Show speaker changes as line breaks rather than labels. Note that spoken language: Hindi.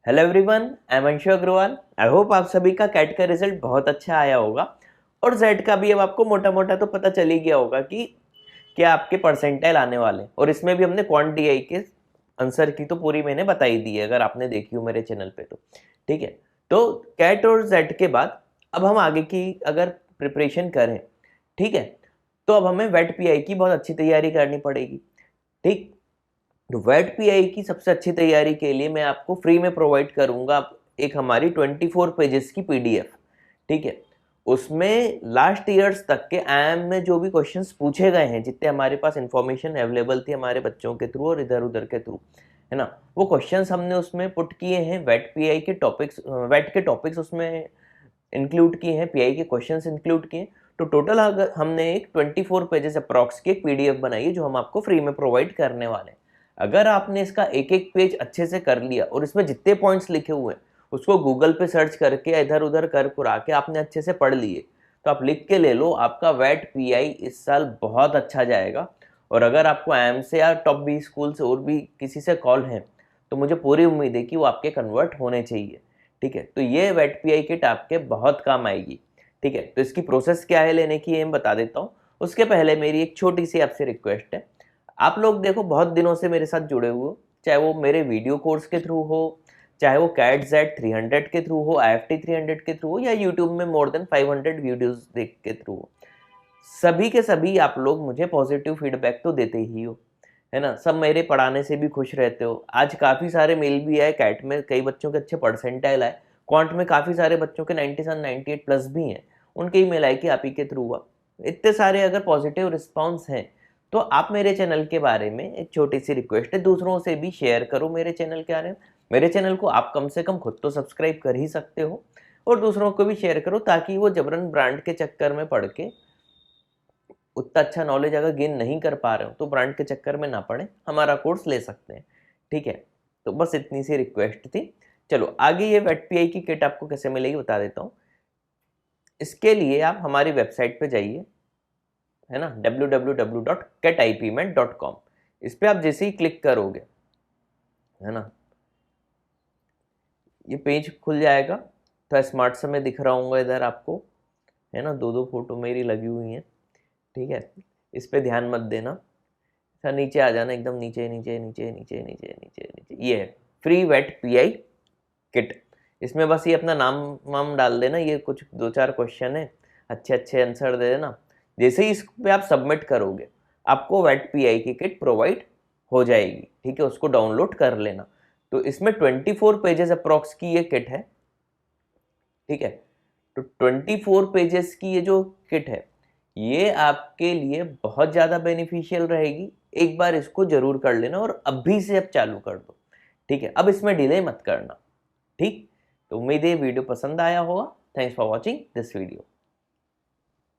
Hello everyone, I am Anshu Agarwal. I hope आप सभी का कैट का रिजल्ट बहुत अच्छा आया होगा और जेड का भी अब आपको मोटा मोटा तो पता चल ही गया होगा कि क्या आपके परसेंटाइल आने वाले। और इसमें भी हमने क्वांट डीआई के आंसर की तो पूरी मैंने बताई दी है, अगर आपने देखी हो मेरे चैनल पे तो ठीक है। तो कैट और जेड के बाद अब हम आगे की अगर प्रिपरेशन करें, ठीक है, तो अब हमें वेट पीआई की बहुत अच्छी तैयारी करनी पड़ेगी। ठीक, तो वेट पीआई की सबसे अच्छी तैयारी के लिए मैं आपको फ्री में प्रोवाइड करूंगा एक हमारी 24 पेजेस की पीडीएफ। ठीक है, उसमें लास्ट ईयर्स तक के आईआईएम में जो भी क्वेश्चंस पूछे गए हैं, जितने हमारे पास इंफॉर्मेशन अवेलेबल थी हमारे बच्चों के थ्रू और इधर उधर के थ्रू, है ना, वो क्वेश्चंस हमने उसमें पुट किए हैं। वेट पीआई के टॉपिक्स, वेट के टॉपिक्स उसमें इंक्लूड किए हैं, पीआई के क्वेश्चंस इंक्लूड किए। तो टोटल अगर हमने एक 24 पेजेस अप्रॉक्स की एक पीडीएफ बनाई है जो हम आपको फ्री में प्रोवाइड करने वाले हैं। अगर आपने इसका एक एक पेज अच्छे से कर लिया और इसमें जितने पॉइंट्स लिखे हुए हैं उसको गूगल पे सर्च करके इधर उधर कर कुरा के आपने अच्छे से पढ़ लिए, तो आप लिख के ले लो, आपका वेट पीआई इस साल बहुत अच्छा जाएगा। और अगर आपको आईआईएम से या टॉप 20 स्कूल से और भी किसी से कॉल है तो मुझे पूरी उम्मीद है कि वो आपके कन्वर्ट होने चाहिए। ठीक है, तो ये वेट पीआई किट आपके बहुत काम आएगी। ठीक है, तो इसकी प्रोसेस क्या है लेने की, ये मैं बता देता हूँ। उसके पहले मेरी एक छोटी सी आपसे रिक्वेस्ट है। आप लोग देखो बहुत दिनों से मेरे साथ जुड़े हुए हो, चाहे वो मेरे वीडियो कोर्स के थ्रू हो, चाहे वो कैट जेड 300 के थ्रू हो, IIFT 300 के थ्रू हो, या यूट्यूब में मोर देन 500 वीडियोस देख के थ्रू हो, सभी के सभी आप लोग मुझे पॉजिटिव फीडबैक तो देते ही हो, है ना। सब मेरे पढ़ाने से भी खुश रहते हो। आज काफ़ी सारे मेल भी आए, कैट में कई बच्चों के अच्छे परसेंटाइल आए, क्वांट में काफ़ी सारे बच्चों के 97 98 प्लस भी हैं, उनके ईमेल आए कि आप ही के थ्रू हुआ। इतने सारे अगर पॉजिटिव रिस्पॉन्स हैं तो आप मेरे चैनल के बारे में एक छोटी सी रिक्वेस्ट है, दूसरों से भी शेयर करो मेरे चैनल के बारे में। मेरे चैनल को आप कम से कम खुद तो सब्सक्राइब कर ही सकते हो और दूसरों को भी शेयर करो, ताकि वो जबरन ब्रांड के चक्कर में पढ़ के उतना अच्छा नॉलेज अगर गेन नहीं कर पा रहे हो तो ब्रांड के चक्कर में ना पड़े, हमारा कोर्स ले सकते हैं। ठीक है, तो बस इतनी सी रिक्वेस्ट थी। चलो आगे, ये वेट पीआई की किट आपको कैसे मिलेगी बता देता हूँ। इसके लिए आप हमारी वेबसाइट पे जाइए, है ना, www.catipmat.com। इस पे आप जैसे ही क्लिक करोगे, है ना, ये पेज खुल जाएगा। तो स्मार्ट से मैं दिख रहा हूँ इधर आपको, है ना, दो दो फोटो मेरी लगी हुई हैं। ठीक है, इस पे ध्यान मत देना, सर नीचे आ जाना, एकदम नीचे नीचे नीचे नीचे नीचे नीचे नीचे, ये है फ्री वेट पीआई किट। इसमें बस ये अपना नाम वाम डाल देना, ये कुछ 2-4 क्वेश्चन है, अच्छे अच्छे आंसर दे देना। जैसे ही इस पे आप सबमिट करोगे आपको वेट पीआई की किट प्रोवाइड हो जाएगी। ठीक है, उसको डाउनलोड कर लेना। तो इसमें 24 पेजेस अप्रॉक्स की ये किट है। ठीक है, तो 24 पेजेस की ये जो किट है ये आपके लिए बहुत ज़्यादा बेनिफिशियल रहेगी। एक बार इसको जरूर कर लेना और अभी से अब चालू कर दो। ठीक है, अब इसमें डिले मत करना। ठीक, तो उम्मीद है वीडियो पसंद आया होगा। Thanks for watching this video.